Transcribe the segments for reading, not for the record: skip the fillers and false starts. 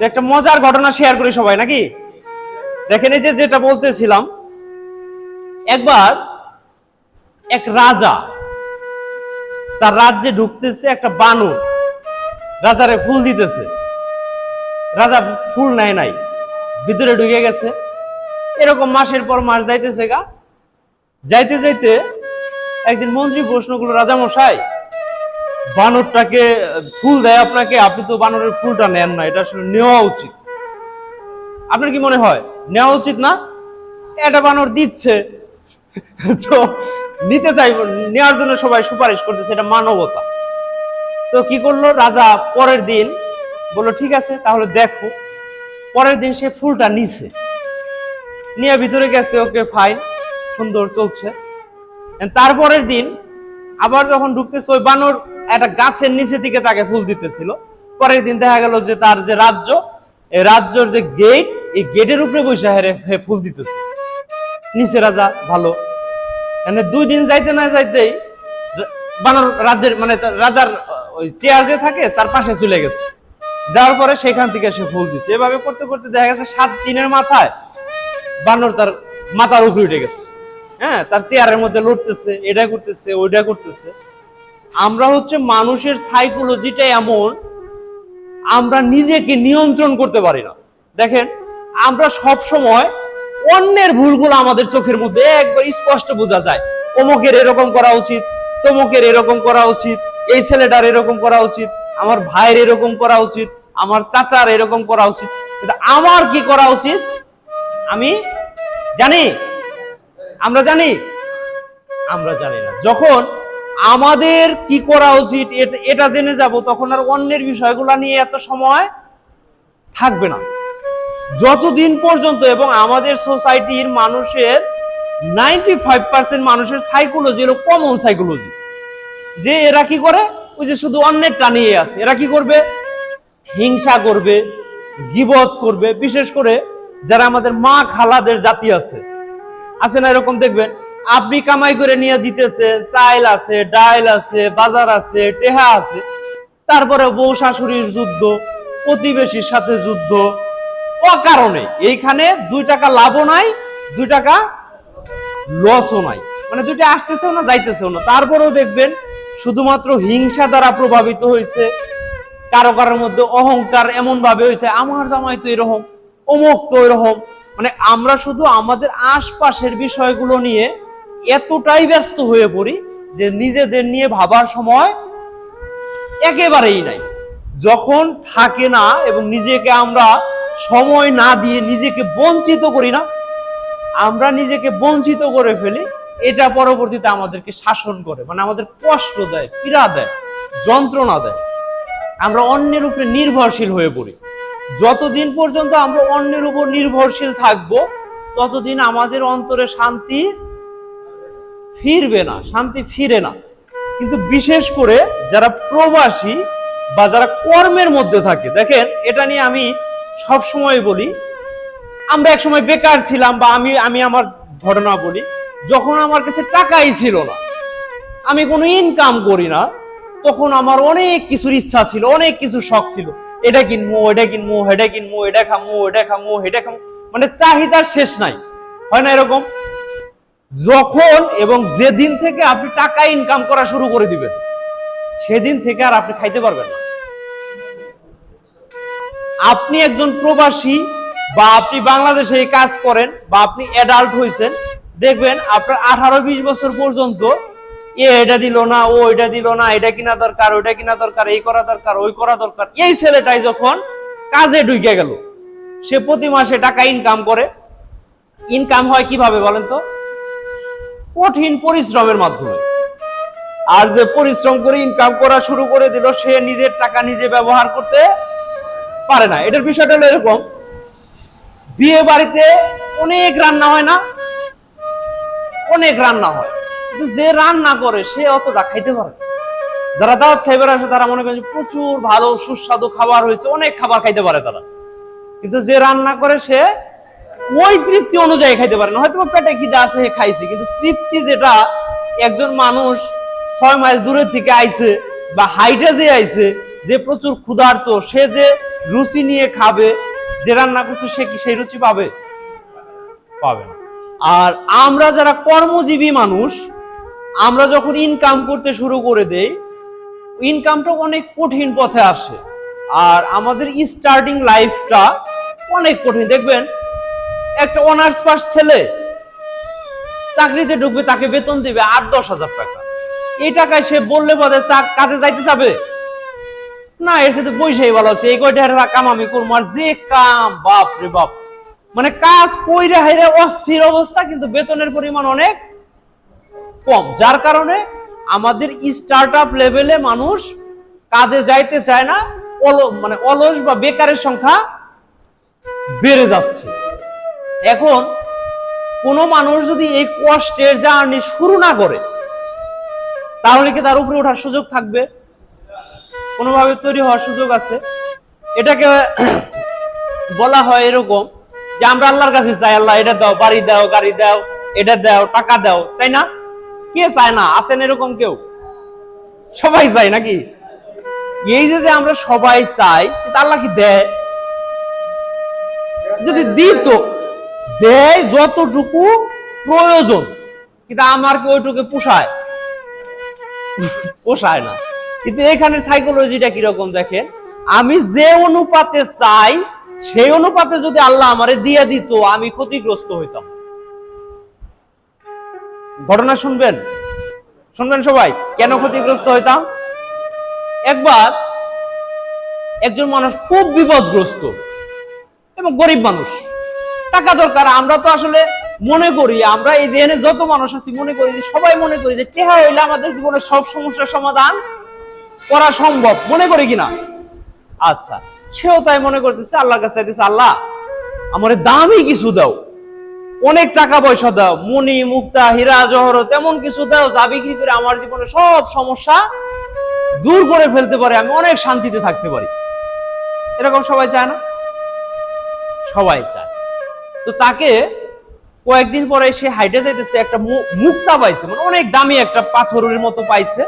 একটা মজার ঘটনা শেয়ার করি সবাই নাকি। দেখেন এই যেটা বলতেছিলাম, একবার এক রাজা তার রাজ্যে ঢুকতেছে, একটা বানর রাজারে ফুল দিতেছে। রাজা ফুল নেয় নাই, ভিতরে ঢুকে গেছে। এরকম মাসের পর মাস যাইতেছে গা, যাইতে যাইতে একদিন মন্ত্রী প্রশ্ন করলো, রাজা মশাই বানরটাকে ফুল দেয় আপনাকে, আপনি তো বানরের ফুলটা নেন না, এটা আসলে নেওয়া উচিত। আপনার কি মনে হয় নেওয়া উচিত না? এটা বানর দিচ্ছে তো নিতে চাইব, নেওয়ার জন্য সবাই সুপারিশ করতেছে, এটা মানবতা। তো কি করলো রাজা, পরের দিন বললো ঠিক আছে তাহলে দেখো। পরের দিন সে ফুলটা নিছে, নিয়ে ভিতরে গেছে, ওকে ফাইন, সুন্দর চলছে। তারপরের দিন আবার যখন ঢুকতেছে, ওই বানর একটা গাছের নিচে থেকে তাকে ফুল দিতেছিল। পরের দিন দেখা গেল যে তার যে রাজ্য, এই রাজ্যের যে গেট, এই গেটের উপরে বসে ফুল দিতেছে নিচে রাজা। ভালো, মানে 2 দিন যাইতে না যাইতেই বানর রাজ্যের মানে রাজার ওই চেয়ার যে থাকে তার পাশে চলে গেছে। যাওয়ার পরে সেখান থেকে সে ফুল দিচ্ছে। এভাবে করতে করতে দেখা গেছে 7 দিনের মাথায় বানর তার মাথার উপরে উঠে গেছে। হ্যাঁ, তার চেয়ারের মধ্যে লড়তেছে, এটা করতেছে, ওইটা করতেছে। আমরা হচ্ছে মানুষের সাইকোলজিটা এমন, আমরা নিজেকে নিয়ন্ত্রণ করতে পারি না। দেখেন, আমরা সব সময় অন্যের ভুলগুলো আমাদের চোখের মধ্যে একবার স্পষ্ট বোঝা যায়। অমুকের এরকম করা উচিত, তমুকের এরকম করা উচিত, এই ছেলেটার এরকম করা উচিত, আমার ভাইয়ের এরকম করা উচিত, আমার চাচার এরকম করা উচিত। কিন্তু আমার কি করা উচিত আমি জানি? আমরা জানি? আমরা জানি না। যখন আমাদের কি করা উচিত এটা জেনে যাব, তখন আর অন্যের বিষয়গুলো নিয়ে এত সময় থাকবে না। যতদিন পর্যন্ত, এবং আমাদের সোসাইটির মানুষের 95% মানুষের সাইকোলজি হলো কমন সাইকোলজি, যে এরা কি করে, ওই যে শুধু অন্যেরটা নিয়ে আছে। এরা কি করবে? হিংসা করবে, গীবত করবে। বিশেষ করে যারা আমাদের মা খালাদের জাতি আছে না, এরকম দেখবেন আপনি কামাই করে নিয়ে দিতেছেন, চাইল আছে, ডাইল আছে, বাজার আছে, টেহা আছে, তারপরে বউ শাশুড়ির যুদ্ধ, প্রতিবেশীর সাথে যুদ্ধ, অকারণে। এইখানে 2 টাকা লাভও নাই, 2 টাকা লসও নাই, মানে 2টা আসতেছেও না, যাইতেছেও না। তারপরেও দেখবেন শুধুমাত্র হিংসা দ্বারা প্রভাবিত হয়েছে। কারো কারোর মধ্যে অহংকার এমন ভাবে হয়েছে, আমার জামাই তো এরকম, অমুক তো এরকম। মানে আমরা শুধু আমাদের আশপাশের বিষয়গুলো নিয়ে এতটাই ব্যস্ত হয়ে পড়ি যে নিজেদের নিয়ে ভাবার সময় একেবারেই নাই। যখন থাকে না এবং নিজেকে আমরা সময় না দিয়ে নিজেকে বঞ্চিত করি না, আমরা নিজেকে বঞ্চিত করে ফেলি, এটা পরবর্তীতে আমাদেরকে শাসন করে, মানে আমাদের কষ্ট দেয়, পীড়া দেয়, যন্ত্রণা দেয়। আমরা অন্যের উপরে নির্ভরশীল হয়ে পড়ি। যতদিন পর্যন্ত আমরা অন্যের উপর নির্ভরশীল থাকবো, ততদিন আমাদের অন্তরে শান্তি ফিরবে না, শান্তি ফিরে না। কিন্তু বিশেষ করে যারা প্রবাসী বা যারা কর্মের মধ্যে থাকে, দেখেন এটা নিয়ে আমি সব সময় বলি, আমরা এক সময় বেকার ছিলাম, বা আমি আমার ঘটনা বলি, যখন আমার কাছে টাকাই ছিল না, আমি কোনো ইনকাম করি না, তখন আমার অনেক কিছুর ইচ্ছা ছিল, অনেক কিছু শখ ছিল, এটা কিনবো, এটা কিনবো, হেটা কিনবো, এটা খামো, এটা খামো, হেটা খামো, মানে চাহিদার শেষ নাই। হয় না এরকম? যখন এবং যেদিন থেকে আপনি টাকা ইনকাম করা শুরু করে দিবেন, সেদিন থেকে আর আপনি খাইতে পারবেন না। আপনি একজন প্রবাসী বা আপনি বাংলাদেশে কাজ করেন বা আপনি অ্যাডাল্ট হয়েছেন, দেখবেন আপনার 18-20 বছর পর্যন্ত এটা দিল না, ও এটা দিল না, এটা কিনা দরকার, ওইটা কিনা দরকার, এই করা দরকার, ওই করা দরকার। এই ছেলেটাই যখন কাজে ঢুকে গেল, সে প্রতি মাসে টাকা ইনকাম করে। ইনকাম হয় কিভাবে বলেন তো? কঠিন পরিশ্রমের মাধ্যমে। আর যে পরিশ্রম করে ইনকাম করা শুরু করে দিল, সে নিজের টাকা নিজে ব্যবহার করতে পারে না। এটার বিষয়টা হলো এরকম, বিয়ে বাড়িতে অনেক রান্না হয় না? অনেক রান্না হয়, কিন্তু যে রান্না করে সে অতটা খাইতে পারে। যারা দাওয়াত খাইবার আসে তারা মনে করেন প্রচুর ভালো সুস্বাদু খাবার হয়েছে, অনেক খাবার খাইতে পারে তারা, কিন্তু যে রান্না করে সে ওই তৃপ্তি অনুযায়ী খাইতে পারে না। হয়তো পেটে খিদে আছে, খাইছে, কিন্তু তৃপ্তি যেটা একজন মানুষ 6 মাইল দূরের থেকে আইছে বা হাইটে যে আইছে, যে প্রচুর ক্ষুধার্ত, সে যে রুচি নিয়ে খাবে, যে রান্না করছে সে কি সেই রুচি পাবে? পাবে না। আর আমরা যারা কর্মজীবী মানুষ, আমরা যখন ইনকাম করতে শুরু করে দেই, ইনকামটা অনেক কঠিন পথে আসে, আর আমাদের স্টার্টিং লাইফটা অনেক কঠিন। দেখবেন একটা অনার্স পাস ছেলে চাকরিতে ঢুকবে, তাকে বেতন দিবে 8-10 হাজার টাকা। এই টাকায় সে বললে বলে কাজে যাইতে যাবে না, এর সাথে পয়সাই ভালো আছে, এই কয়টা কাম আমি করবো। আর যে কাম, বাপ রে বাপ, মানে কাজ কইরে হাইরে অস্থির অবস্থা, কিন্তু বেতনের পরিমাণ অনেক কম। যার কারণে আমাদের স্টার্ট আপ লেভেলে মানুষ কাজে যাইতে চায় না, মানে অলস বা বেকারের সংখ্যা বেড়ে যাচ্ছে। এখন কোন মানুষ যদি এই কষ্টের জার্নি শুরু না করে, তাহলে কি তার উপরে ওঠার সুযোগ থাকবে? কোনোভাবে তৈরি হওয়ার সুযোগ আছে? এটাকে বলা হয় এরকম যে আমরা আল্লাহর কাছে চাই, আল্লাহ এটা দাও, বাড়ি দাও, গাড়ি দাও, এটা দাও, টাকা দাও, চাই না? কে চায় না? আছেন এরকম কেউ? সবাই চাই নাকি? এই যে আমরা সবাই চাই, কিন্তু আল্লাহ কি দেয়? যদি দিত, দেয় যতটুকু প্রয়োজন, কিন্তু আমার কি ওইটুকু পোষায়? পোষায় না। কিন্তু এখানের সাইকোলজিটা কিরকম দেখেন, আমি যে অনুপাতে চাই সেই অনুপাতে যদি আল্লাহ আমারে দিয়ে দিত, আমি ক্ষতিগ্রস্ত হইতাম। ঘটনা শুনবেন সবাই, কেন ক্ষতিগ্রস্ত হইতাম? একবার একজন মানুষ খুব বিপদগ্রস্ত এবং গরিব মানুষ, টাকা দরকার। আমরা তো আসলে মনে করি, আমরা এই যে এনে যত মানুষ আছি মনে করি, সবাই মনে করি যে টাকা হইলে আমাদের জীবনের সব সমস্যার সমাধান করা সম্ভব, মনে করি কিনা? আচ্ছা, সেও তাই মনে করতেছে, আল্লাহর কাছে চাইতেছে, আল্লাহ আমার দামি কিছু দাও, অনেক টাকা পয়সা দাও, মণি মুক্তা হীরা জহরত তেমন কিছু দাও, যা বিক্রি করে আমার জীবনে সব সমস্যা দূর করে ফেলতে পারে, আমি অনেক শান্তিতে থাকতে পারি। এরকম সবাই চায় না? সবাই চায়। তো তাকে কয়েকদিন পরে সে হাইটে যাইতেছে, একটা মুক্তা পাইছে, মানে অনেক দামি একটা পাথরের মতো পাইছে,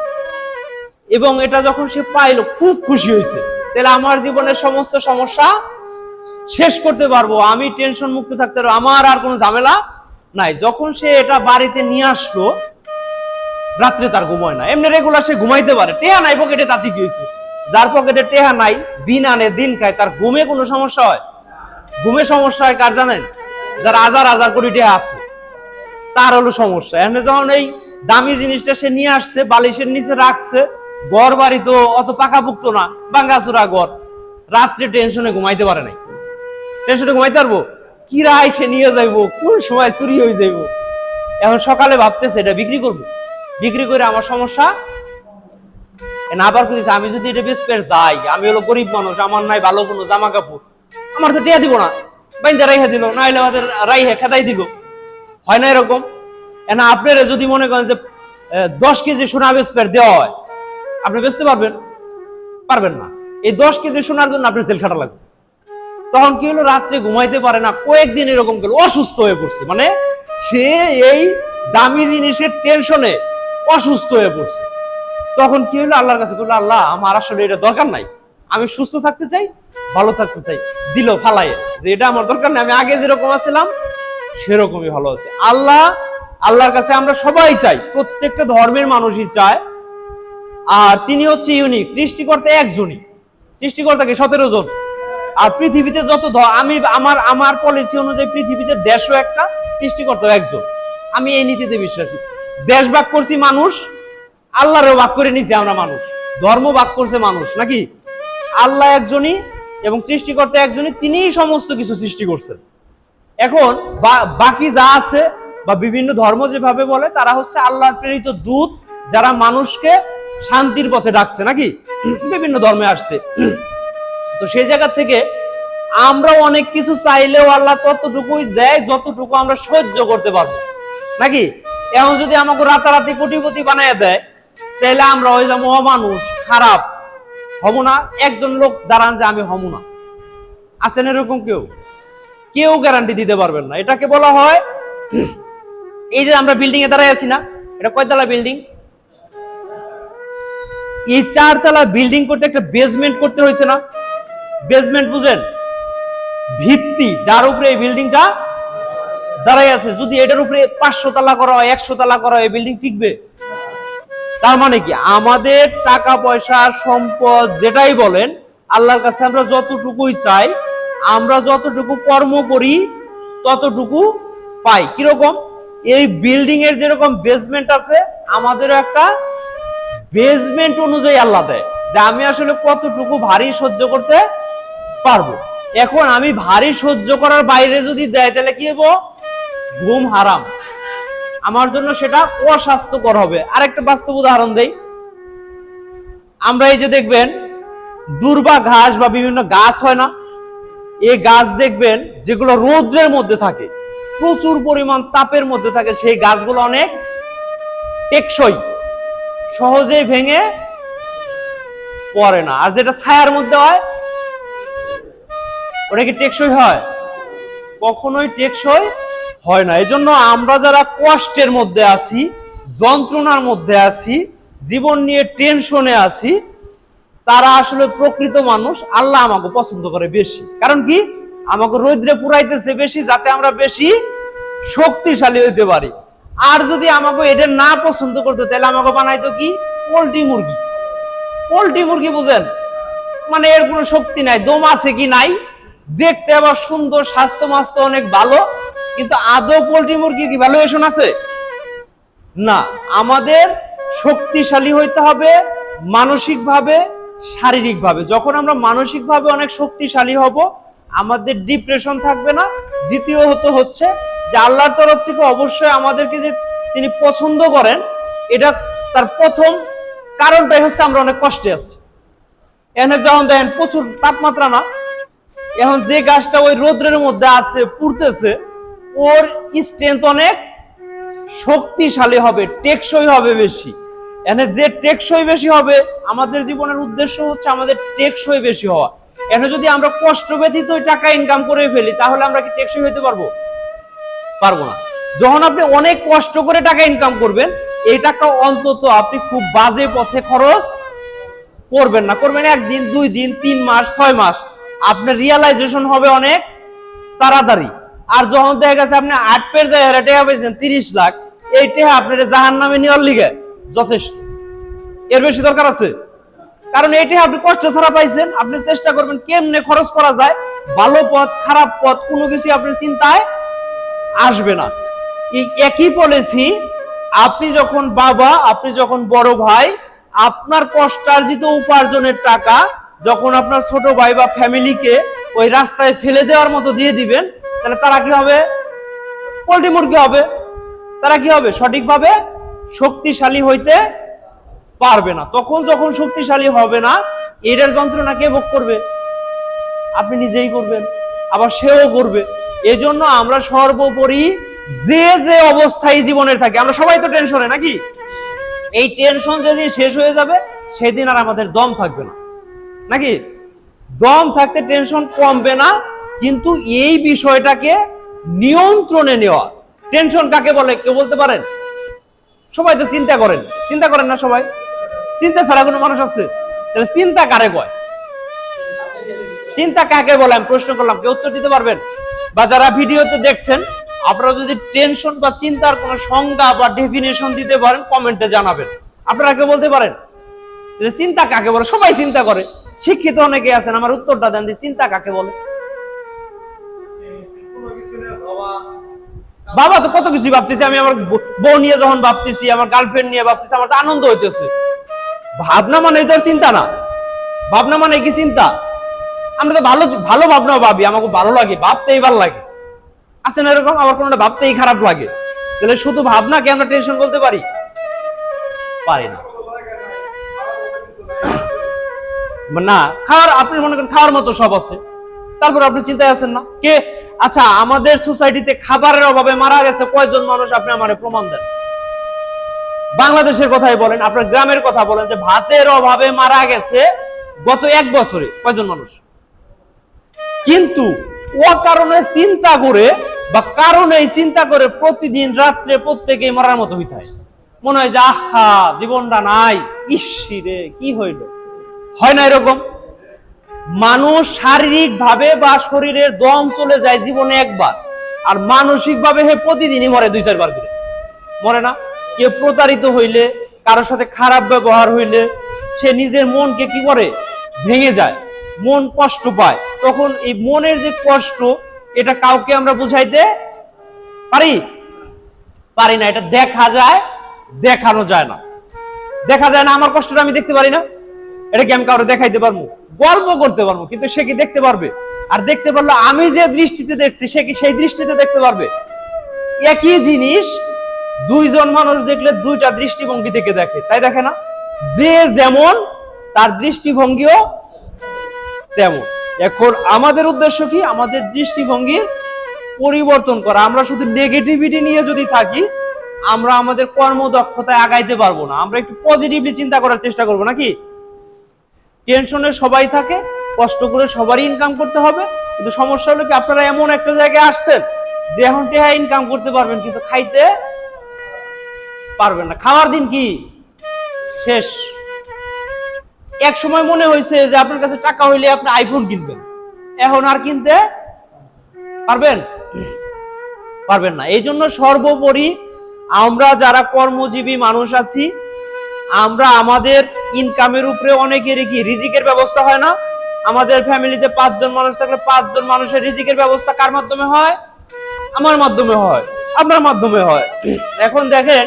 এবং এটা যখন সে পাইলো খুব খুশি হয়েছে, তাহলে আমার জীবনের সমস্ত সমস্যা শেষ করতে পারবো, আমি টেনশন মুক্ত থাকতে পারবো, আমার আর কোনো ঝামেলা নাই। যখন সে এটা বাড়িতে নিয়ে আসলো, রাত্রে তার ঘুমায় না। এমনি রেগুলার সে ঘুমাইতে পারে, টেহা নাই পকেটে, তাতে কি হয়েছে? যার পকেটে টেহা নাই, দিন আনে দিন খায়, তার ঘুমে কোনো সমস্যা হয়? ঘুমে সমস্যা হয় কার জানেন? যার হাজার হাজার কোটি টেহা আছে, তার হলো সমস্যা। এমনি যখন এই দামি জিনিসটা সে নিয়ে আসছে, বালিশের নিচে রাখছে, ঘর বাড়ি তো অত পাকাপুক্ত না, ভাঙ্গাচোরা ঘর, রাত্রে টেনশনে ঘুমাইতে পারে নাই। টেনশনে ঘুমাইতে পারবো? কিরাই সে নিয়ে যাইবো, কোন সময় চুরি হয়ে যাইবো। এখন সকালে ভাবতেছে এটা বিক্রি করবো, বিক্রি করে আমার সমস্যা। আবার কিছু, আমি যদি এটা বেচতে যাই, আমি হলো গরিব মানুষ, আমার নাই ভালো কোনো জামা কাপড়, আমার তো টিয়া দিব না, বাইন্দা রাইহা দিল, না হলে আমাদের রাইহা খেদাই দিল, হয় না এরকম? আপনারা যদি মনে করেন যে 10 কেজি সোনা বেচতে দেওয়া হয়, আপনি বেচতে পারবেন? পারবেন না। এই 10 কেজি সোনার জন্য আপনি জেল খাটা লাগবে। তখন কি হলো, রাত্রে ঘুমাইতে পারে না, কয়েকদিন এরকম গেল, অসুস্থ হয়ে পড়ছে, মানে সে এই দামি জিনিসের টেনশনে অসুস্থ হয়ে পড়ছে। তখন কি হলো, আল্লাহর কাছে বললো, আল্লাহ আমার আসলে এটা দরকার নাই, আমি সুস্থ থাকতে চাই, ভালো থাকতে চাই। দিল ফালাইয়ে যে এটা আমার দরকার নেই, আমি আগে যেরকম আছিলাম সেরকমই ভালো আছে। আল্লাহর কাছে আমরা সবাই চাই, প্রত্যেকটা ধর্মের মানুষই চায়। আর তিনি হচ্ছে ইউনিক, সৃষ্টিকর্তা একজনই, সৃষ্টিকর্তা কি 17 জন। আর পৃথিবীতে যত আমি আমার পলিসি অনুযায়ী পৃথিবীতে দেশও একটা, সৃষ্টিকর্তা একজন। আমি এই নীতিতে বিশ্বাসী। দেশ ভাগ করছি মানুষ, আল্লাহরও ভাগ করে নিছি আমরা মানুষ, ধর্ম ভাগ করছে মানুষ, নাকি? আল্লাহ একজনই এবং সৃষ্টিকর্তা একজনই, তিনিই সমস্ত কিছু সৃষ্টি করছেন। এখন বাকি যা আছে বা বিভিন্ন ধর্ম যেভাবে বলে, তারা হচ্ছে আল্লাহর প্রেরিত দূত, যারা মানুষকে শান্তির পথে ডাকছে, নাকি? বিভিন্ন ধর্মে আসছে। তো সেই জায়গা থেকে আমরা অনেক কিছু চাইলেও আল্লাহ ততটুকুই দেয় যতটুকু আমরা সহ্য করতে পারবো, নাকি? এখন যদি আমাকে রাতারাতি কোটিপতি বানায় দেয়, তাহলে আমরা হয়ে যাবো অমানুষ, খারাপ, হব না। একজন লোক দাঁড়ান যে আমি হব না, আছেন এরকম কেউ? কেউ গ্যারান্টি দিতে পারবেন না। এটাকে বলা হয়, এই যে আমরা বিল্ডিং এ দাঁড়ায় আছি না, এটা কয়তলা বিল্ডিং? এই 4 তলা বিল্ডিং করতে একটা বেসমেন্ট করতে হয়েছে না? বেসমেন্ট বুঝেন? ভিত্তি, যার উপরে এই বিল্ডিংটা দাঁড়াই আছে। যদি এটার উপরে 500 তলা করা হয়, 100 তলা করা হয়, বিল্ডিং টিকবে? তার মানে কি, আমাদের টাকা পয়সা সম্পদ যেটাই বলেন, আল্লাহর কাছে আমরা যতটুকুই চাই, আমরা যতটুকু কর্ম করি ততটুকু পাই। কিরকম? এই বিল্ডিং এর যেরকম বেসমেন্ট আছে, আমাদেরও একটা বেসমেন্ট অনুযায়ী আল্লাহ দেয়, যে আমি আসলে কতটুকু ভারী সহ্য করতে পারবো। এখন আমি ভারী সহ্য করার বাইরে যদি দেয়, তাহলে কি হবো? ঘুম হারাম, আমার জন্য সেটা অস্বাস্থ্যকর হবে। আরেকটা বাস্তব উদাহরণ দেই। আমরা এই যে দেখবেন দুর্বা ঘাস বা বিভিন্ন গাছ হয় না, এই গাছ দেখবেন যেগুলো রৌদ্রের মধ্যে থাকে, প্রচুর পরিমাণ তাপের মধ্যে থাকে, সেই গাছগুলো অনেক টেকসই, সহজেই ভেঙে পড়ে না। আর যেটা ছায়ার মধ্যে হয়, ওটা কি টেকসই হয়? কখনোই টেকসই হয় না। এজন্য আমরা যারা কষ্টের মধ্যে আছি, যন্ত্রণার মধ্যে আছি, জীবন নিয়ে টেনশনে আছি, তারা আসলে প্রকৃত মানুষ। আল্লাহ আমাকে পছন্দ করে বেশি। কারণ কি? আমাকে রৌদ্রে পুরাইতেছে বেশি, যাতে আমরা বেশি শক্তিশালী হইতে পারি। আর যদি আমাকে এটা না পছন্দ করতো, তাহলে আমাকে বানাইতো কি? পোল্ট্রি মুরগি। পোল্ট্রি মুরগি বুঝেন? মানে এর কোনো শক্তি নাই, দম আছে কি নাই, দেখতে আবার সুন্দর, স্বাস্থ্য মাস্ত অনেক ভালো, কিন্তু আদৌ পোল্ট্রি মুরগির কি ভ্যালুয়েশন আছে? না। আমাদের শক্তিশালী হইতে হবে মানসিকভাবে, শারীরিকভাবে। যখন আমরা মানসিকভাবে অনেক শক্তিশালী হব, আমাদের ডিপ্রেশন থাকবে না। দ্বিতীয়ত হচ্ছে যে আল্লাহর তরফ থেকে অবশ্যই আমাদেরকে যে তিনি পছন্দ করেন, এটা তার প্রথম কারণটাই হচ্ছে আমরা অনেক কষ্টে আছি। এখানে যখন দেখেন প্রচুর তাপমাত্রা না, এখন যে গাছটা ওই রৌদ্রের মধ্যে আছে, পুড়তেছে, ওর স্ট্রেংথ অনেক শক্তিশালী হবে, টেকসই হবে বেশি। এখানে যে টেকসই বেশি হবে, আমাদের জীবনের উদ্দেশ্য হচ্ছে আমাদের টেকসই বেশি হওয়া। এখানে যদি আমরা কষ্ট ব্যতীত টাকা ইনকাম করে ফেলি, তাহলে আমরা কি টেকসই হইতে পারবো? পারবো না। যখন আপনি অনেক কষ্ট করে টাকা ইনকাম করবেন, এই টাকা অন্তত আপনি খুব বাজে পথে খরচ করবেন না। করবেন 1 দিন, 2 দিন, 3 মাস, 6 মাস, আপনার রিয়ালাইজেশন হবে অনেক তাড়াতাড়ি। আর যখন দেখা গেছে আপনি 8 পের জায়গায় টাকা পেয়েছেন 30 লাখ, এই টাকা আপনার জাহান্নামে নেওয়ার লিগে যথেষ্ট। এর বেশি দরকার আছে? কারণ এইটা আপনি কষ্ট ছাড়া পাইছেন, আপনি চেষ্টা করবেন কেমনে খরচ করা যায়, ভালো পথ খারাপ পথ কোনো কিছু আপনার চিন্তায় আসবে না। এই একই পলিসি আপনি যখন বাবা, আপনি যখন বড় ভাই, আপনার কষ্টার্জিত উপার্জনের টাকা যখন আপনার ছোট ভাই বা ফ্যামিলিকে ওই রাস্তায় ফেলে দেওয়ার মতো দিয়ে দিবেন, তাহলে তারা কি হবে? পোল্ট্রি মুরগি হবে। তারা কি হবে? সঠিকভাবে শক্তিশালী হইতে পারবে না। তখন যখন শক্তিশালী হবে না, এটার যন্ত্রণা কে ভোগ করবে? আপনি নিজেই করবেন, আবার সেও করবে। এজন্য আমরা সর্বোপরি যে যে অবস্থায় জীবনের থাকি, আমরা সবাই তো টেনশনে নাকি, এই টেনশন যেদিন শেষ হয়ে যাবে, সেদিন আর আমাদের দম থাকবে না, নাকি? দম থাকতে টেনশন কমবে না, কিন্তু এই বিষয়টাকে নিয়ন্ত্রণে নেওয়া। টেনশন কাকে বলে কেউ বলতে পারেন? সবাই তো চিন্তা করেন, চিন্তা করেন না সবাই? চিন্তা ছাড়া কোনো মানুষ আছে? তাহলে চিন্তা কারে কয়? চিন্তা কাকে বলে আমি প্রশ্ন করলাম, কেউ উত্তর দিতে পারবেন? বা যারা ভিডিওতে দেখছেন, আপনারা যদি টেনশন বা চিন্তার কোনো সংজ্ঞা বা ডেফিনেশন দিতে পারেন, কমেন্টে জানাবেন। আপনারা কেউ বলতে পারেন যে চিন্তা কাকে বলে? সবাই চিন্তা করে, শিক্ষিত অনেকে আছেন, আমার উত্তরটা দেন যে চিন্তা কাকে বলে? বাবা তো কত কিছু ভাবতেছি, আমি আমার বউ নিয়ে যখন ভাবতেছি, আমার গার্লফ্রেন্ড নিয়ে ভাবতেছি, আমার তো আনন্দ হইতেছে। ভাবনা মানে তো চিন্তা না। ভাবনা মানে কি চিন্তা? আমরা তো ভালো ভালো ভাবনা ভাবি, আমাকে ভালো লাগে, ভাবতেই ভালো লাগে। আছে না এরকম? আমার কোনোটা ভাবতেই খারাপ লাগে। তাহলে শুধু ভাবনাকে আমরা টেনশন বলতে পারি? পারি না। না, খাওয়ার, আপনি মনে করেন খাওয়ার মতো সব আছে, তারপর আপনি চিন্তায় আছেন না কে? আচ্ছা, আমাদের সোসাইটিতে খাবারের অভাবে মারা গেছে কয়জন মানুষ? আপনি আমারে প্রমাণ দেন। বাংলাদেশের কথাই বলেন, আপনার গ্রামের কথা বলেন, যে ভাতের অভাবে মারা গেছে গত 1 বছরে কয়জন মানুষ? কিন্তু ও কারণে চিন্তা করে বা কারণেই চিন্তা করে প্রতিদিন রাত্রে প্রত্যেকেই মরার মতো হইতে হয়। মনে হয় যে আহা জীবনটা নাই, ইসিরে কি হইল। হয় না এরকম? মানুষ শারীরিক ভাবে বা শরীরের দম চলে যায় জীবনে একবার, আর মানসিক ভাবে হে প্রতিদিনই মরে 2-4 বার করে, মরে না? কেউ প্রতারিত হইলে, কারোর সাথে খারাপ ব্যবহার হইলে সে নিজের মনকে কি করে, ভেঙে যায়, মন কষ্ট পায়। তখন এই মনের যে কষ্ট, এটা কাউকে আমরা বুঝাইতে পারি না। এটা দেখা যায়, দেখানো যায় না। দেখা যায় না, আমার কষ্টটা আমি দেখতে পারি না, এটা কি আমি কাউকে দেখাইতে পারবো? গল্প করতে পারবো, কিন্তু সে কি দেখতে পারবে? আর দেখতে পারলে আমি যে দৃষ্টিতে দেখছি সে কি সেই দৃষ্টিতে দেখতে পারবে? একই জিনিস দুইজন মানুষ দেখলে দুইটা দৃষ্টিভঙ্গি থেকে দেখে, তাই দেখে না? যে যেমন তার দৃষ্টিভঙ্গিও তেমন। এখন আমাদের উদ্দেশ্য কি? আমাদের দৃষ্টিভঙ্গি পরিবর্তন করা। আমরা শুধু নেগেটিভিটি নিয়ে যদি থাকি, আমরা আমাদের কর্মদক্ষতায় আগাইতে পারবো না। আমরা একটু পজিটিভলি চিন্তা করার চেষ্টা করবো, নাকি? টেনশনে সবাই থাকে, কষ্ট করে সবারই ইনকাম করতে হবে, কিন্তু সমস্যা হলো কি, আপনারা এমন একটা জায়গায় আসছেন যে এখন টাকা ইনকাম করতে পারবেন, কিন্তু খাইতে পারবেন না। খাওয়ার দিন কি শেষ। এক সময় মনে হয়েছে যে আপনার কাছে টাকা হইলে আপনি আইফোন কিনবেন, এখন আর কিনতে পারবেন না। এই জন্য সর্বোপরি আমরা যারা কর্মজীবী মানুষ আছি, আমরা আমাদের ইনকামের উপরে অনেকেরই কি রিজিকের ব্যবস্থা হয় না? আমাদের ফ্যামিলিতে 5 জন মানুষ থাকলে 5 জন মানুষের রিজিকের ব্যবস্থা কার মাধ্যমে হয়? আমার মাধ্যমে হয়, আপনার মাধ্যমে হয়। এখন দেখেন,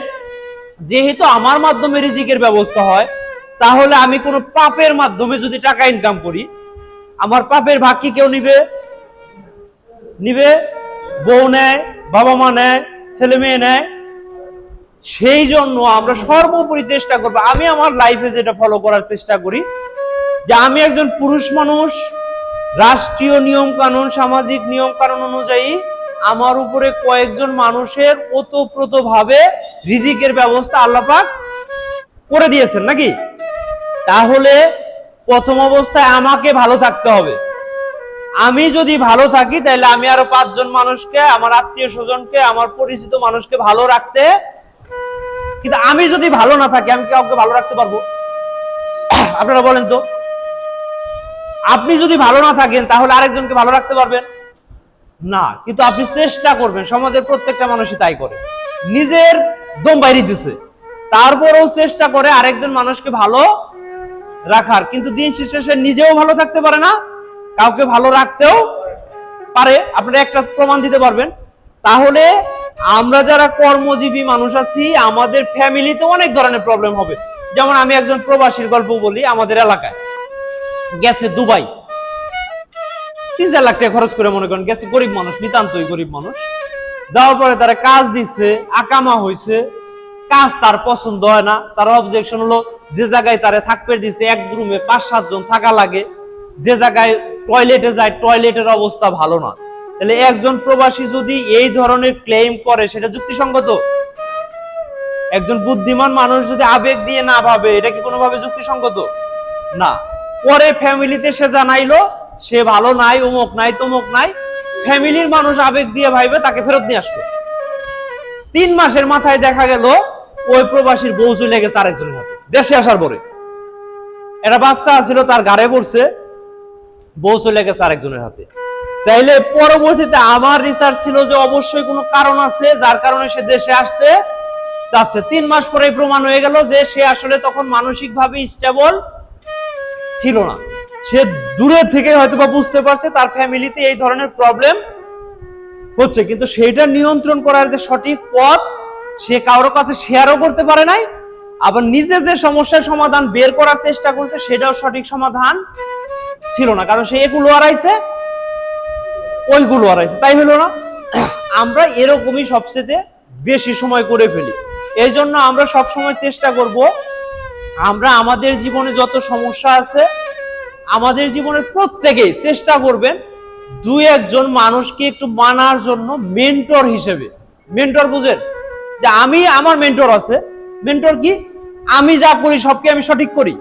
যেহেতু আমার মাধ্যমে রিজিকের ব্যবস্থা হয়, তাহলে আমি কোনো পাপের মাধ্যমে যদি টাকা ইনকাম করি, আমার পাপের ভাগ কি কেউ নিবে? বউ নেয়, বাবা মা নেয়, ছেলে মেয়ে নেয়। সেই জন্য আমরা সর্বোপরি চেষ্টা করবো, আমি আমার লাইফে যেটা ফলো করার চেষ্টা করি, যে আমি একজন পুরুষ মানুষ, রাষ্ট্রীয় নিয়ম কানুন, সামাজিক নিয়ম কানুন অনুযায়ী আমার উপরে কয়েকজন মানুষের ওতপ্রোত ভাবে রিজিকের ব্যবস্থা আল্লাহ পাক করে দিয়েছেন, নাকি? তাহলে প্রথম অবস্থায় আমাকে ভালো থাকতে হবে। আমি যদি ভালো থাকি, তাহলে আমি আরো 5 জন মানুষকে, আমার আত্মীয় স্বজনকে, আমার পরিচিত মানুষকে ভালো রাখতে। কিন্তু আমি যদি ভালো না থাকি, আমি কাউকে ভালো রাখতে পারবো? আপনারা বলেন তো। আপনি যদি ভালো না থাকেন, তাহলে আরেকজনকে ভালো রাখতে পারবেন না। কিন্তু আপনি চেষ্টা করবেন, সমাজের প্রত্যেকটা মানুষই তাই করে, নিজের দম বাইরে দিছে, তারপরেও চেষ্টা করে আরেকজন মানুষকে ভালো রাখার। কিন্তু দিন শেষে সে নিজেও ভালো থাকতে পারে না, কাউকে ভালো রাখতেও পারে। আপনারা একটা প্রমাণ দিতে পারবেন? তাহলে আমরা যারা কর্মজীবী মানুষ আছি, আমাদের ফ্যামিলিতে অনেক ধরনের প্রবলেম হবে। যেমন আমি একজন প্রবাসীর গল্প বলি। আমাদের এলাকায় গেছে দুবাই, 3-4 লাখ টাকা খরচ করে, মনে করেন গেছে, গরিব মানুষ, নিতান্তই গরিব মানুষ। যাওয়ার পরে তারা কাজ দিচ্ছে, আকামা হয়েছে, কাজ তার পছন্দ হয় না। তার অবজেকশন হলো, যে জায়গায় তারা থাকতে দিচ্ছে, এক রুমে 5-7 জন থাকা লাগে, যে জায়গায় টয়লেটে যায়, টয়লেটের অবস্থা ভালো না। তাহলে একজন প্রবাসী যদি এই ধরনের ক্লেম করে, সেটা যুক্তিসঙ্গত? একজন বুদ্ধিমান মানুষ যদি আবেগ দিয়ে না ভাবে, এটা কি কোনোভাবে যুক্তিসঙ্গত না। পরে ফ্যামিলিতে সে জানাইলো সে ভালো নাই, অমুক নাই, তমুক নাই। ফ্যামিলির মানুষ আবেগ দিয়ে ভাইবে তাকে ফেরত নিয়ে আসলো। 3 মাসের মাথায় দেখা গেল ওই প্রবাসীর বউ চলে গেছে আরেকজনের হাতে। দেশে আসার পরে একটা বাচ্চা ছিল, তার ঘাড়ে পড়ছে, বউ চলে গেছে আরেকজনের হাতে। তাইলে পরবর্তীতে আমার রিসার্চ ছিল যে অবশ্যই কোনো কারণ আছে যার কারণে সে দেশে আসতে চাচ্ছে। 3 মাস পরে প্রমাণ হয়ে গেল যে সে আসলে তখন মানসিকভাবে স্টেবল ছিল না। সে দূরে থেকে হয়তো বা বুঝতে পারছে তার ফ্যামিলিতে এই ধরনের প্রবলেম হচ্ছে, কিন্তু সেটা নিয়ন্ত্রণ করার যে সঠিক পথ সে কারোর কাছে শেয়ারও করতে পারে নাই। আবার নিজে যে সমস্যার সমাধান বের করার চেষ্টা করছে, সেটাও সঠিক সমাধান ছিল না, কারণ সে এগুলো হারাইছে, ওইগুলো হারাইছে। তাই হলো না? আমরা এরকমই সবচেয়ে বেশি সময় করে ফেলি। এই জন্য আমরা সবসময় চেষ্টা করব, আমরা আমাদের জীবনে যত সমস্যা আছে, আমাদের জীবনের প্রত্যেকেই চেষ্টা করবেন 2-1 জন মানুষকে একটু মানার জন্য মেন্টর হিসেবে। মেন্টর বুঝেন? যে আমি, আমার মেন্টর আছে। মেন্টর কি? আমি যা করি সবকে আমি সঠিক করি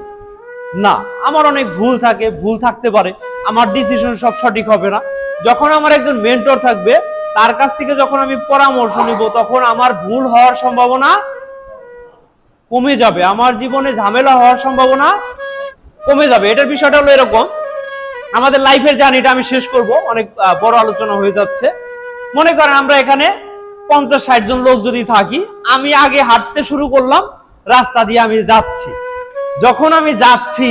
না, আমার অনেক ভুল থাকে, ভুল থাকতে পারে, আমার ডিসিশন সব সঠিক হবে না। যখন আমার একজন মেন্টর থাকবে, তার কাছ থেকে যখন আমি পরামর্শ নিব, তখন আমার ভুল হওয়ার সম্ভাবনা কমে যাবে, আমার জীবনে ঝামেলা হওয়ার সম্ভাবনা কমে যাবে। এটার বিষয়টা হলো এরকম, আমাদের লাইফের জার্নিটা আমি শেষ করব, অনেক বড় আলোচনা হয়ে যাচ্ছে। মনে করেন আমরা এখানে 50-60 জন লোক যদি থাকি, আমি আগে হাঁটতে শুরু করলাম, রাস্তা দিয়ে আমি যাচ্ছি। যখন আমি যাচ্ছি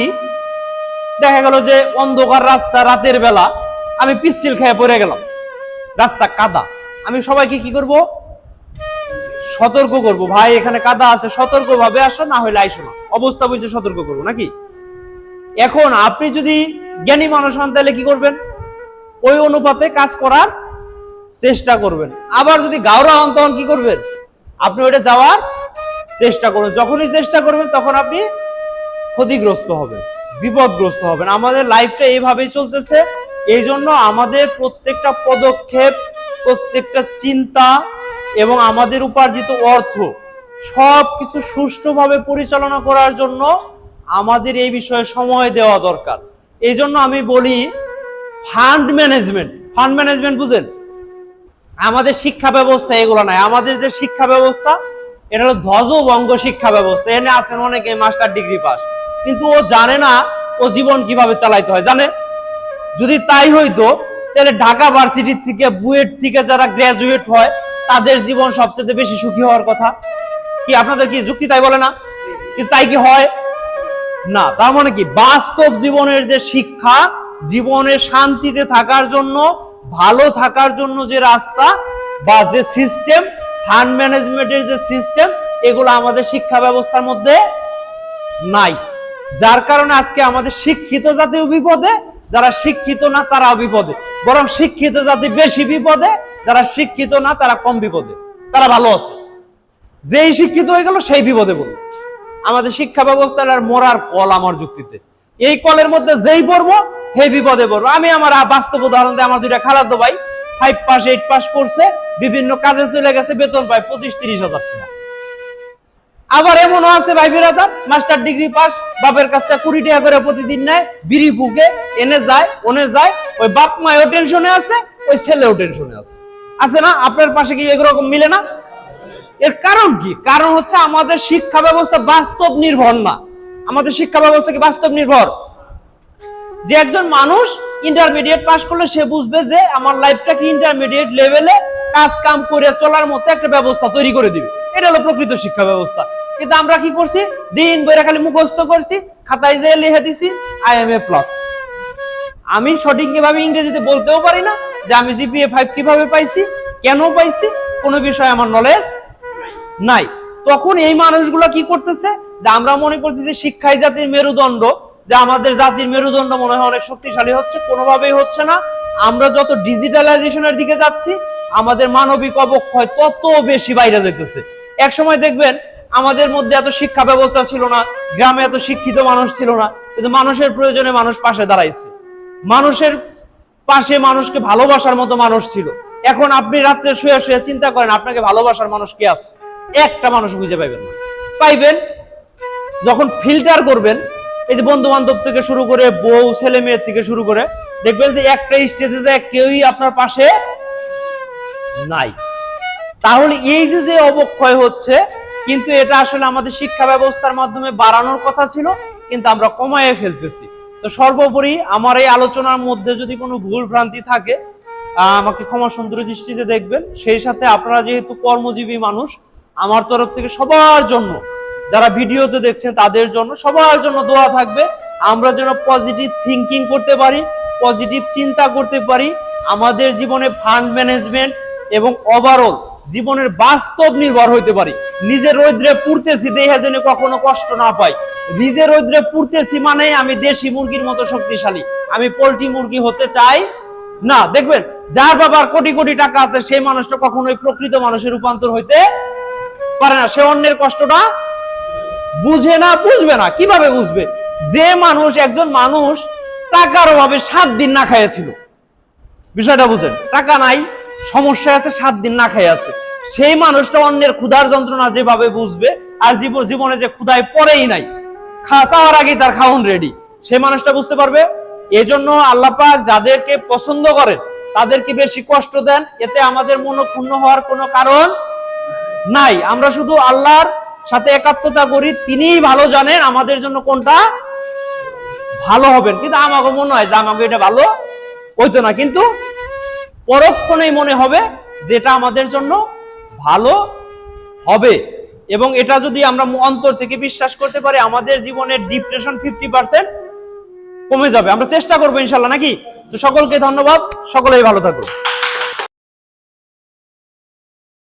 দেখা গেল যে অন্ধকার রাস্তা, রাতের বেলা, আমি পিচ্ছিল খেয়ে পড়ে গেলাম, রাস্তা কাদা। আমি সবাইকে কি করব? সতর্ক করব, ভাই এখানে কাদা আছে, সতর্ক ভাবে আসো, না হলে আইসো না, অবস্থা বুঝে সতর্ক করবো নাকি। এখন আপনি যদি জ্ঞানী মানুষ হন তাহলে কি করবেন? ওই অনুপাতে কাজ করার চেষ্টা করবেন। আবার যদি গাওরা হন তখন কি করবেন? আপনি ওইটা যাওয়ার চেষ্টা করবেন। যখনই চেষ্টা করবেন তখন আপনি ক্ষতিগ্রস্ত হবেন, বিপদগ্রস্ত হবেন। আমাদের লাইফটা এইভাবেই চলতেছে। এই জন্য আমাদের প্রত্যেকটা পদক্ষেপ, প্রত্যেকটা চিন্তা এবং আমাদের উপার্জিত অর্থ সবকিছু সুষ্ঠুভাবে পরিচালনা করার জন্য আমাদের এই বিষয়ে সময় দেওয়া দরকার। এই জন্য আমি বলি ফান্ড ম্যানেজমেন্ট। ফান্ড ম্যানেজমেন্ট বুঝেন? আমাদের শিক্ষা ব্যবস্থা এগুলো নাই। আমাদের যে শিক্ষা ব্যবস্থা এটা হলো ধ্বজভঙ্গ শিক্ষা ব্যবস্থা। এনে আছেন অনেকে মাস্টার ডিগ্রি পাস, কিন্তু ও জানে না ও জীবন কিভাবে চালাইতে হয়। জানে? যদি তাই হইতো তাহলে ঢাকা ভার্সিটির থেকে, বুয়েট থেকে যারা গ্রাজুয়েট হয় তাদের জীবন সবচেয়ে বেশি সুখী হওয়ার কথা। কি আপনাদের কি যুক্তি তাই বলে না? কিন্তু তাই কি হয় না? তার মানে কি বাস্তব জীবনের যে শিক্ষা, জীবনে শান্তিতে থাকার জন্য, ভালো থাকার জন্য যে রাস্তা বা যে সিস্টেম, ফান্ড ম্যানেজমেন্টের যে সিস্টেম, এগুলো আমাদের শিক্ষা ব্যবস্থার মধ্যে নাই। যার কারণে আজকে আমাদের শিক্ষিত জাতিও বিপদে, যারা শিক্ষিত না তারাও বিপদে। বরং শিক্ষিত জাতি বেশি বিপদে, যারা শিক্ষিত না তারা কম বিপদে, তারা ভালো আছে। যেই শিক্ষিত হয়ে গেল সেই বিপদে পড়ল। আমাদের শিক্ষা ব্যবস্থার আর মরার কল আমার যুক্তিতে। এই কলের মধ্যে যেই পড়বো সেই বিপদে পড়বো। আমি আমার বাস্তব উদাহরণ দিই। আমার দুইটা খালাতো ভাই 5 পাস 8 পাস করছে, বিভিন্ন কাজে চলে গেছে, বেতন পায় 25-30 হাজার টাকা। আবার এমনও আছে ভাই বিরাদার মাস্টার ডিগ্রি পাস, বাপের কাছ থেকে 20 টাকা করে প্রতিদিন নেয়, বিড়ি ফুকে, এনে যায় ওনে যায়। ওই বাপ মায়ও টেনশনে আছে, ওই ছেলেও টেনশনে আছে। আছে না? আপনার পাশে কি এরকম মিলে না? এর কারণ কি? কারণ হচ্ছে আমাদের শিক্ষা ব্যবস্থা বাস্তব নির্ভর না। আমাদের শিক্ষা ব্যবস্থা কি বাস্তব নির্ভর? যে একজন মানুষ ইন্টারমিডিয়েট পাস করলে সে বুঝবে যে আমার লাইফটা কি ইন্টারমিডিয়েট লেভেলে কাজ কাম করে চলার মতো একটা ব্যবস্থা তৈরি করে দিবে। এটা হলো প্রকৃত শিক্ষা ব্যবস্থা। কিন্তু আমরা কি করছি? দিন বইরা খালি মুখস্থ করছি, খাতায় যেয়ে লিখে দিছি IMA+। আমি সঠিকভাবে ইংরেজিতে বলতেও পারি না যে আমি GPA 5 কিভাবে পাইছি, কেন পাইছি, কোনো বিষয়ে আমার নলেজ নাই। তখন এই মানুষগুলো কি করতেছে? যে আমরা মনে করছি যে শিক্ষাই জাতির মেরুদণ্ড, যে আমাদের জাতির মেরুদণ্ড মনে হয় অনেক শক্তিশালী হচ্ছে। কোনোভাবেই হচ্ছে না। আমরা যত ডিজিটালাইজেশনের দিকে যাচ্ছি আমাদের মানবিক অবক্ষয় তত বেশি বাইরে যেতেছে। এক সময় দেখবেন আমাদের মধ্যে এত শিক্ষা ব্যবস্থা ছিল না, গ্রামে এত শিক্ষিত মানুষ ছিল না, কিন্তু মানুষের প্রয়োজনে মানুষ পাশে দাঁড়াইছে, মানুষের পাশে মানুষকে ভালোবাসার মতো মানুষ ছিল। এখন আপনি রাত্রে শুয়ে শুয়ে চিন্তা করেন আপনাকে ভালোবাসার মানুষ কে আছে? একটা মানুষ খুঁজে পাইবেন না। পাইবেন যখন ফিল্টার করবেন, এই যে বন্ধু বান্ধব থেকে শুরু করে বউ ছেলে মেয়ের থেকে শুরু করে, দেখবেন যে একটা স্টেজে যায় কেউই আপনার পাশে নাই। তাহলে এই যে অবক্ষয় হচ্ছে, কিন্তু এটা আসলে আমাদের শিক্ষা ব্যবস্থার মাধ্যমে বাড়ানোর কথা ছিল, কিন্তু আমরা কমায় ফেলতেছি। তো সর্বোপরি আমার এই আলোচনার মধ্যে যদি কোনো ভুল ভ্রান্তি থাকে আমাকে ক্ষমা সুন্দর দৃষ্টিতে দেখবেন। সেই সাথে আপনারা যেহেতু কর্মজীবী মানুষ, আমার তরফ থেকে সবার জন্য, যারা ভিডিওতে দেখছেন তাদের জন্য, সবার জন্য দোয়া থাকবে। আমরা যেন পজিটিভ থিঙ্কিং করতে পারি, পজিটিভ চিন্তা করতে পারি, আমাদের জীবনে ফান্ড ম্যানেজমেন্ট এবং ওভারঅল জীবনের বাস্তব নির্ভর হইতে পারি। নিজের রৌদ্রে পুড়তেছি দেখে যেন কখনো কষ্ট না পাই। নিজের রৌদ্রে পুড়তেছি মানে আমি দেশি মুরগির মতো শক্তিশালী, আমি পোল্ট্রি মুরগি হতে চাই না। দেখবেন যার বাবার কোটি কোটি টাকা আছে সেই মানুষটা কখনোই প্রকৃত মানুষের রূপান্তর হইতে পারে না। সে অন্যের কষ্টটা বুঝে না, বুঝবে না। কিভাবে বুঝবে? যে মানুষ, একজন মানুষ টাকার অভাবে 7 দিন না খাইয়াছিল, বিষয়টা বুঝেন, টাকা নাই, সমস্যা আছে, 7 দিন না খাই আছে, সেই মানুষটা অন্যের ক্ষুধার যন্ত্রণা যেভাবে বুঝবে, আর জীবনে যে ক্ষুধায় পড়েই নাই, খাওয়ার আগেই তার খাওন রেডি, সেই মানুষটা বুঝতে পারবে। এজন্য আল্লাহ পাক যাদেরকে পছন্দ করেন তাদেরকে বেশি কষ্ট দেন, এতে আমাদের মনক্ষুণ্ণ হওয়ার কোনো কারণ নাই। আমরা শুধু আল্লাহর সাথে একাত্মতা করি, তিনিই ভালো জানেন আমাদের জন্য কোনটা ভালো হবেন, কিন্তু আমাকে মনে হয় যে আমাকে এটা ভালো হইতো না, কিন্তু পরক্ষণেই মনে হবে যেটা আমাদের জন্য ভালো হবে। এবং এটা যদি আমরা অন্তর থেকে বিশ্বাস করতে পারি, আমাদের জীবনের ডিপ্রেশন 50% কমে যাবে। আমরা চেষ্টা করবো ইনশাল্লাহ, নাকি? তো সকলকে ধন্যবাদ, সকলেই ভালো থাকুন।